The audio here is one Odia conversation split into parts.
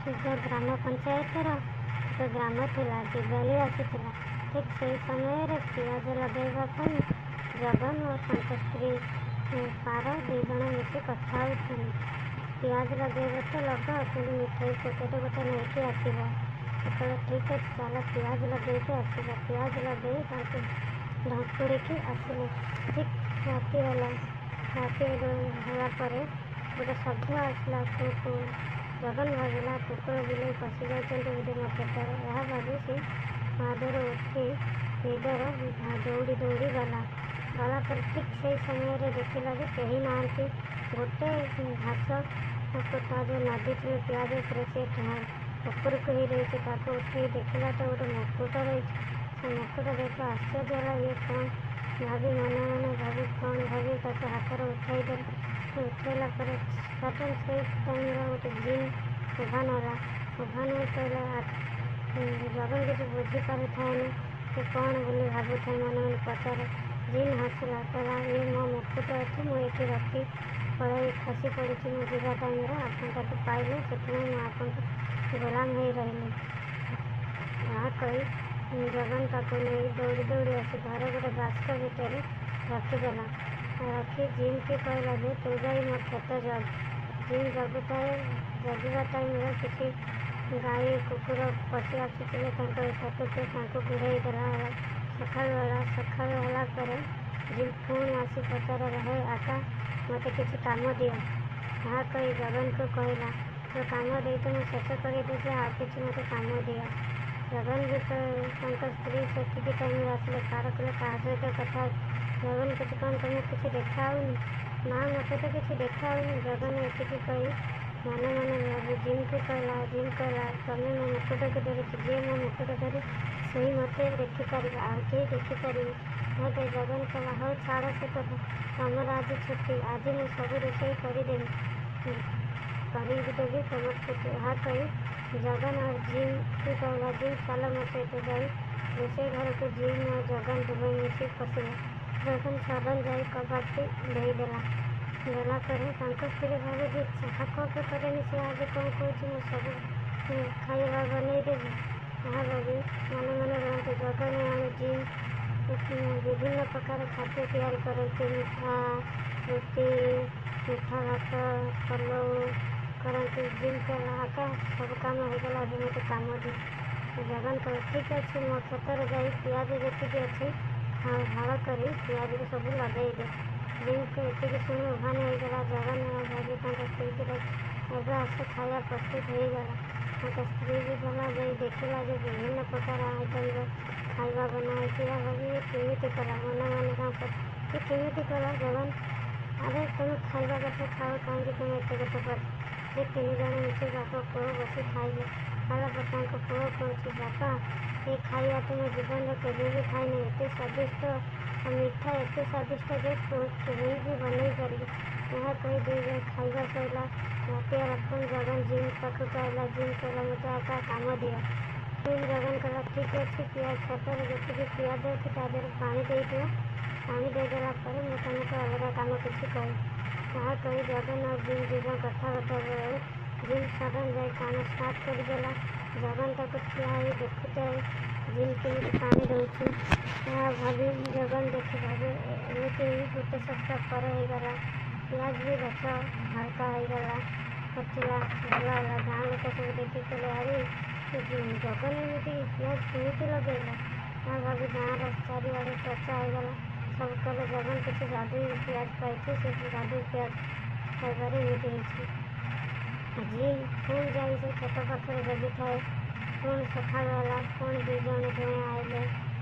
ନିଜ ଗ୍ରାମ ପଞ୍ଚାୟତର ଏକ ଗ୍ରାମ ଥିଲା। ଦିବାଲି ଆସିଥିଲା। ଠିକ୍ ସେହି ସମୟରେ ପିଆଜ ଲଗାଇବା ପାଇଁ ଜଗନ ଓ ତାଙ୍କ ସ୍ତ୍ରୀ ପାର 2 ଜଣ ମିଶି କଥା ହେଉଥିଲେ। ପିଆଜ ଲଗାଇବ ତ ଲଗାଅ, କିନ୍ତୁ ମିଠେଇ ପ୍ୟାକେଟ୍ ଗୋଟେ ନେଇକି ଆସିବ। ସେ କହିଲେ ଠିକ୍ ଅଛି, ଚାଲ ପିଆଜ ଲଗାଇକି ଆସିବା। ପିଆଜ ଲଗାଇ ତାଙ୍କୁ ଢଙ୍କୁଡ଼ିକି ଆସିଲେ। ଠିକ୍ ରାତି ହେଲା। ରାତି ହେଲା ପରେ ଗୋଟେ ଶବ୍ଦ ଆସିଲା, କୁକୁ। ଜଗନ ଭାବିଲା କୁକୁର ବିଲେଇ ପଶି ଯାଇଛନ୍ତି ବୋଧେ ମୋ କ୍ଷେତରେ। ଏହା ଭାବି ସେ ମାଦରୁ ଉଠି ନିଦର ଦୌଡ଼ି ଦୌଡ଼ି ଗଲା ପରେ ଠିକ୍ ସେହି ସମୟରେ ଦେଖିଲା ଯେ କେହି ନାହାନ୍ତି। ଗୋଟେ ଘାସ କୋଟା ଯେଉଁ ନଦୀଥିରେ ପିଆଜ ଉପରେ ସେ ଉପରକୁ ହେଇ ରହିଛି। ତାକୁ ଉଠେଇ ଦେଖିଲା ତ ଗୋଟେ ମୁକୁଟ ରହିଛି। ସେ ମୁକୁଟ ଦେଖି ଆଶ୍ଚର୍ଯ୍ୟ ହେଲା। ଇଏ କ'ଣ ଭାବି ମନେ ମନେ ଭାବି ତାକୁ ହାତରେ ଉଠାଇଦେଲା। ଉଠାଇଲା ପରେ ସଡ଼ନ୍ ସେଇ ଟାଇମ୍ରେ ଗୋଟେ ଜିନ୍ ଉଭାନ ହେଲା। ଉଭାନ ହୋଇ କହିଲା, ଜଗନ କିଛି ବୁଝିପାରୁଥାଏନି ସେ କ'ଣ ବୋଲି ଭାବୁଥାଏ। ମନେ ମନେ ପଚାରେ। ଜିନ୍ ହସିଲା, କହିଲା ଇଏ ମୋ ମୁକୁଟ ଅଛି, ମୁଁ ଏଠି ରଖି ପଳାଇ ଖସି ପଡ଼ିଛି। ମୁଁ ଯିବା ଟାଇମ୍ରେ ଆପଣ ତାକୁ ପାଇଲେ, ସେଥିପାଇଁ ମୁଁ ଆପଣଙ୍କ ଗୋଲାମ ହେଇ ରହିଲି। ଏହା କହି ଜଗନ ତାକୁ ନେଇ ଦୌଡ଼ି ଦୌଡ଼ି ଆସି ଘରେ ଗୋଟେ ବାକ୍ସ ଭିତରେ ରଖିଦେଲା। ରଖି ଜିନ୍କି କହିଲା ଯେ ତୁ ଯାଇ ମୋ କ୍ଷେତ ଜଗ। ଜିନ୍ ଜଗିବା ଟାଇମ୍ରେ କିଛି ଗାଈ କୁକୁର ପଶି ଆସିଥିଲେ ତାଙ୍କ କ୍ଷେତକୁ। ତାଙ୍କୁ ଘୁରେଇ ଦେଲା। ସକାଳ ହେଲା ପରେ ଜିନ୍ ପୁଣି ଆସି ପଚାରିଲା, ହେ ଆକା, ମୋତେ କିଛି କାମ ଦିଅ। ଏହା କହି ଜଗନକୁ କହିଲା, ଯେଉଁ କାମ ଦେଇଛ ମୁଁ ଶେଷ କରିଦେଇଛି, ଆଉ କିଛି ମୋତେ କାମ ଦିଅ। ଜଗନ ବି ତାଙ୍କ ସ୍ତ୍ରୀ ସେତିକି ଟାଇମ୍ରେ ଆସିଲେ। ପାର କଲେ କାହା ସହିତ କଥା। ଜଗନ କିଛି କ'ଣ ତମକୁ କିଛି ଦେଖାହେଉନି? ନା, ମୋତେ ତ କିଛି ଦେଖାହେଉନି। ଜଗନ ଏତିକି କହି ମନେ ମନେ ଭାବି ଜିନ୍କୁ କହିଲା। ଜିନ୍ କହିଲା, ତମେ ମୋ ମୁକୁଟକୁ ଧରିଛି। ଯିଏ ମୋ ମୁକୁଟ ଧରି ସେହି ମୋତେ ଦେଖିପାରିବ, ଆଉ କେହି ଦେଖିପାରିବେ? ଏହା କହି ଜଗନ କହିଲା, ହଉ ଛାଡ଼ ସେ କଥା। ତମର ଆଜି ଛୁଟି। ଆଜି ମୁଁ ସବୁ ରୋଷେଇ କରିଦେବି ତମର ଛୁଟି। ଏହା କହି ଜଗନ ଆଉ ଜିନ୍କୁ କହିଲା, ଜିନ୍ ଚାଲ ମୋ ସହିତ। ଯାଇ ରୋଷେଇ ଘରକୁ ଜିନ୍ ଓ ଜଗନ ଦୁହେଁ ମିଶି ପଶିଲେ। ଜଗନ ସଡ଼ନ୍ ଯାଇ କବାଟଟି ଦେଇଦେଲା। ଦେଲା ପରେ ତାଙ୍କ ସ୍ତ୍ରୀ ଭାବେ ଯେ ଚାହା କପ୍ କରେନି ସେ ଆଜି କ'ଣ କହୁଛି, ମୁଁ ସବୁ ଖାଇବା ବନେଇଦେବି। ଏହା ଭାବି ମନେ ମନେ ରୁହନ୍ତି। ଜଗନ ଆଣି ଜିନ୍ ବିଭିନ୍ନ ପ୍ରକାର ଖାଦ୍ୟ ତିଆରି କରନ୍ତି। ମିଠା ରୁଟି, ମିଠା ଭାତ, ପଲଉ କରନ୍ତି। ଜିନ୍ କହିଲା, ଆକା ସବୁ କାମ ହେଇଗଲା, ଏବେ ମୋତେ କାମ ଦିଅ। ଜଗନ କହିଲା, ଠିକ୍ ଅଛି, ମୋ କ୍ଷେତରେ ଯାଇ ପିଆଜ ଯେତିକି ଅଛି ହଳ କରି ପିଆଜକୁ ସବୁ ଲଗାଇଦେ। ଜିନ୍କୁ ଏତିକି ଶୁଣି ଉଭାନ ହେଇଗଲା। ଜଗନ ଭାବି ତାଙ୍କ ସ୍ତ୍ରୀକୁ ଏବେ ଆସ, ଖାଇବା ପ୍ରସ୍ତୁତ ହେଇଗଲା। ତାଙ୍କ ସ୍ତ୍ରୀ ବି ଗଲା ଯାଇ ଦେଖିଲା ଯେ ବିଭିନ୍ନ ପ୍ରକାର ଆଇଟମ୍ର ଖାଇବା ବନା ହେଇଛି। ଏହା ଭାବି କେମିତି କଲା? ମନେ ମନେ ତାଙ୍କ କେମିତି କଲା? ଜଗନ, ଆରେ ତମେ ଖାଇବା କଥା ଖାଅ, କାହିଁକି ତୁମେ ଏତେ କଥା କର? ସେ 3 ଜଣ ମିଶି ବାପ ପୁଅ ବସି ଖାଇଲେ। ଖାଇଲା ପରେ ତାଙ୍କ ପୁଅ କହୁଛି, ବାପା, ଏ ଖାଇବା ତୁମ ଜୀବନରେ କେବେ ବି ଖାଇନି। ଏତେ ସ୍ୱାଦିଷ୍ଟ ଆଉ ମିଠା, ଏତେ ସ୍ୱାଦିଷ୍ଟ ଯେ କେହି ବି ବନେଇ ପାରିବେ। ଏହା କହି 2 ଜଣ ଖାଇବା ସରିଲା। ରାତି ହେଲା। ପୁଣି ଜଗନ ଜିନ୍ ପାଖକୁ ଆସିଲା। ଜିନ୍ କହିଲା, ମୋତେ ଆକା କାମ ଦିଅ। ପୁଣି ଜଗନ କହିଲା, ଠିକ୍ ଅଛି, କ୍ଷେତରେ ଯେତିକି ପିଆଜ ଅଛି ତା ଦେହରେ ପାଣି ଦେଇଦିଅ। ପାଣି ଦେଇଦେଲା ପରେ ମୁଁ ତୁମକୁ ଅଲଗା କାମ କିଛି କହିବି। ଏହା କହି ଜଗନ ଆଉ ଜିନ୍ 2 ଜଣ କଥାବାର୍ତ୍ତା ବେଳେ ଜିନ୍ ସଡ଼ନ୍ ଯାଇ କାମ ଷ୍ଟାର୍ଟ କରିଦେଲା। ଜଗନ ତାକୁ ଠିଆ ହେଇ ଦେଖୁଥାଏ ଜିନ୍ କେମିତି ପାଣି ଦେଉଛି। ଏହା ଭାବି ଜଗନ ଦେଖି ଭାବେ ଏମିତି ଗୋଟେ ସପ୍ତାହ ପରେ ହେଇଗଲା। ପିଆଜ ବି ଗଛ ହାଲକା ହେଇଗଲା, ଫୁଟିଲା, ଭଲ ହେଲା। ଗାଁ ଲୋକ ସବୁ ଦେଖିଥିଲେ, ଆରେ ଜଗନ ଏମିତି ପିଆଜ କେମିତି ଲଗେଇଲା? ଏହା ଭାବି ଗାଁର ଚାରିଆଡ଼େ ଚର୍ଚ୍ଚା ହେଇଗଲା। ସବୁ କହିଲେ ଜଗନ କିଛି ଯାଦୁଇ ପିଆଜ ପାଇଛି, ସେ ଯାଦୁଇ ପିଆଜ ଖାଇବାରେ ଏମିତି ହେଇଛି। ଜିନ୍ ପୁଣି ଯାଇ ସେ କ୍ଷେତ ପାଖରେ ଜଗିଥାଏ। ପୁଣି ସକାଳ ହେଲା। ପୁଣି 2 ଜଣ ଦୁହେଁ ଆଇଲେ।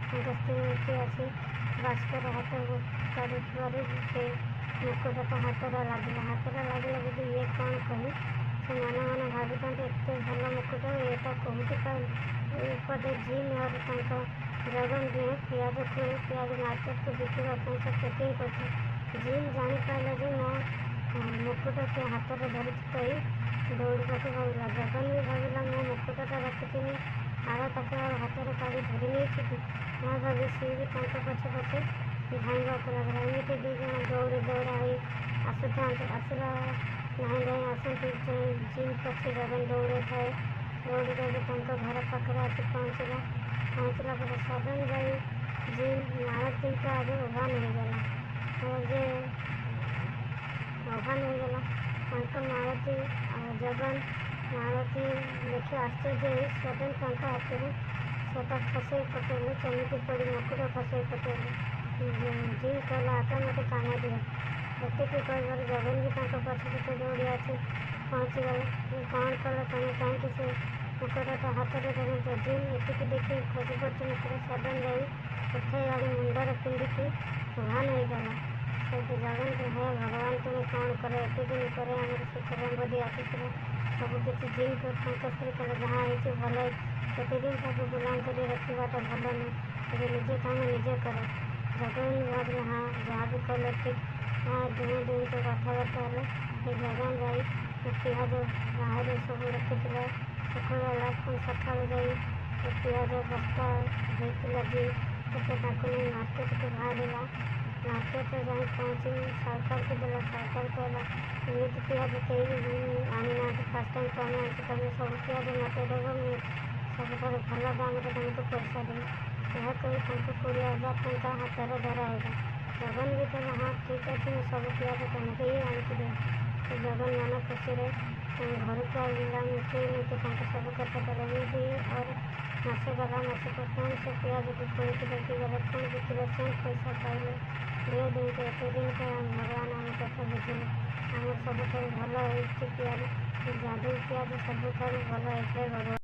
ତାଙ୍କ ସ୍ତ୍ରୀ ଉଠି ଆସି ବାସ୍କରେ ହାତ କାଢ଼ୁଥିବାରୁ ସେ ମୁକୁଟଟା ହାତରେ ଲାଗିଲା ଯଦି ଇଏ କ'ଣ କହି ସେ ମନେ ମନେ ଭାବିଥାନ୍ତି, ଏତେ ଭଲ ମୁକୁଟ ଏଇଟା କେଉଁଠି ପାଇଲି। ଏପଟେ ଜିନ୍ ଆଉ ତାଙ୍କ ଜଗନ ଦୁହେଁ ପିଆଜ ମାର୍କେଟକୁ ବିକିବା ପାଇଁ ସେ ପ୍ୟାକିଂ କରୁଥିଲେ। ଜିନ୍ ଜାଣିପାରିଲା ଯେ ମୋ ମୁକୁଟ ସେ ହାତରେ ଧରିଛି କହି ଦୌଡ଼ିବାକୁ ଭାବିଲା। ଜଗନ ବି ଭାବିଲା, ମୋ ମୁକୁଟଟା ରଖିଥିଲି, କାଳେ ତାକୁ ଆଉ ହାତରେ କାଢ଼ି ଧରି ନେଇଛି କି? ଏହା ଭାବି ସିଏ ବି ତାଙ୍କ ପଛେ ପଛେ ଧାଇଁବାକୁ ଲାଗିଲା। ଏମିତି 2 ଜଣ ଦୌଡ଼ା ହୋଇ ଆସିଲା ଧାଇଁ ଧାଇଁ ଆସନ୍ତି। ଜିନ୍ ପଛେ ଜଗନ ଦୌଡ଼ୁଥାଏ। ଦୌଡ଼ି ଦୌଡ଼ି ତାଙ୍କ ଘର ପାଖରେ ଆସି ପହଞ୍ଚିଲା। ପହଞ୍ଚିଲା ପରେ ସଡନ୍ ଯାଇ ଜିନ୍ ମାଳତୀଙ୍କ ଆଗେ ଉଭାନ ହୋଇଗଲା। ଯେ ଉଭାନ ହୋଇଗଲା ତାଙ୍କ ମାଳତୀ ଆଉ ଜଗନ ମାଳତୀ ଦେଖି ଆଶ୍ଚର୍ଯ୍ୟ ହୋଇ ସଡନ୍ ତାଙ୍କ ହାତରୁ ସେଟା ଖସେଇ ପକେଇଲେ। କେମିତି ପଡ଼ି ମୁକୁଟ ଖସେଇ ପକେଇଲେ। ଜିନ୍ କହିଲା, ଆକା ମୋତେ କାମ ଦିଅ। ଏତିକି କହିବାରୁ ଜଗନ ବି ତାଙ୍କ ପଛେ ପଛେ ଦୌଡ଼ି ଆସି ପହଞ୍ଚିଗଲେ। କ'ଣ କଲ ତମେ? କାହିଁକି ସେ ମୁକୁଟଟା ହାତରେ ଧରିଛ? ଜିନ୍ ଏତିକି ଦେଖି ଖସି ପଡ଼ିଛି ମୁକୁଟ ସଡନ୍ ଯାଇ ଉଠାଇ ଆଣି ମୁଣ୍ଡରେ ପିନ୍ଧିକି ଉଭାନ ହୋଇଗଲା। ସେଇଠି ଜଗନ୍କୁ, ହେ ଭଗବାନ ତୁମେ କ'ଣ କର? ଏତେ ଦିନ ପରେ ଆମର ସୁଖ ସମ୍ପତ୍ତି ଆସିଥିଲା। ସବୁ କିଛି ଜିନ୍କୁ ତାଙ୍କ ସ୍ତ୍ରୀ କହିଲେ, ଯାହା ହେଇଛି ଭଲ ହେଇଛି। ପ୍ରତିଦିନ ତାକୁ ଗୁଲାମ କରି ରଖିବାଟା ଭଲ ନୁହେଁ। ଏବେ ନିଜ କାମ ନିଜେ କର। ଜଗନ ଭାବିଲେ, ହଁ ଯାହା ବି କଲେ ଠିକ୍। ଦୁହେଁ ଦୁହିଁଙ୍କ କଥାବାର୍ତ୍ତା ହେଲେ। ସେ ଜଗନ ଯାଇ ପିଆଜ ବାହାରେ ସବୁ ରଖିଥିଲା। ଶୁଖିଗଲା। ପୁଣି ସକାଳୁ ଯାଇ ପିଆଜ ବସ୍ତା ହେଇଥିଲା ଜିନ୍ ସେ ତାକୁ ନେଇ ମାର୍କେଟକୁ ବାହାରିଲା। ମାର୍କେଟରେ ଯାଇ ପହଞ୍ଚି ସାଉକାରକୁ ଦେଲା। ସାଉକାର କହିଲା, ଏମିତି ପିଆଜ କେହି ଆଣିନାହାନ୍ତି। ଫାର୍ଷ୍ଟ ଟାଇମ୍ ତମେ ଆଣିଛ। ତମେ ସବୁ ପିଆଜ ମୋତେ ଦେବ। ମୁଁ ସବୁଠାରୁ ଭଲ ଦାମରେ ତମକୁ ପଇସା ଦେବି। ଏହା କହି ତାଙ୍କୁ 20,000 ଟଙ୍କା ହାତରେ ଧରାଇଲା। ଜଗନ ବି କହିଲା, ହଁ ଠିକ୍ ଅଛି, ମୁଁ ସବୁ ପିଆଜ ତମକୁ ହିଁ ଆଣିକି ଦେବି। ସେ ଜଗନ ମନ ଖୁସିରେ ଘରକୁ ଆସିଲା। ମିଠେଇ ନେଇକି ତାଙ୍କୁ ସବୁ କଥା ଦେଲେ। ଏମିତି और ମାସେ ଗଲା। ମାସେ ପରେ ପୁଣି ସେ ପିଆଜକୁ ଖୋଳିକି ଦେଖିଗଲେ। ପୁଣି ବିକିଲେ। ସେମ୍ ପଇସା ପାଇଲେ। ଦୁହେଁ ଦୁହିଁଙ୍କୁ ଏତେ ଦିନ ପରେ ଭଗବାନ ଆମ କଥା ବୁଝିଲେ। ଆମର ସବୁଠାରୁ ଭଲ ହେଇଛି ପିଆଜ। ଯାଦୁ ପିଆଜ ସବୁଠାରୁ ଭଲ ହେଇଥାଏ ଭଗବାନ।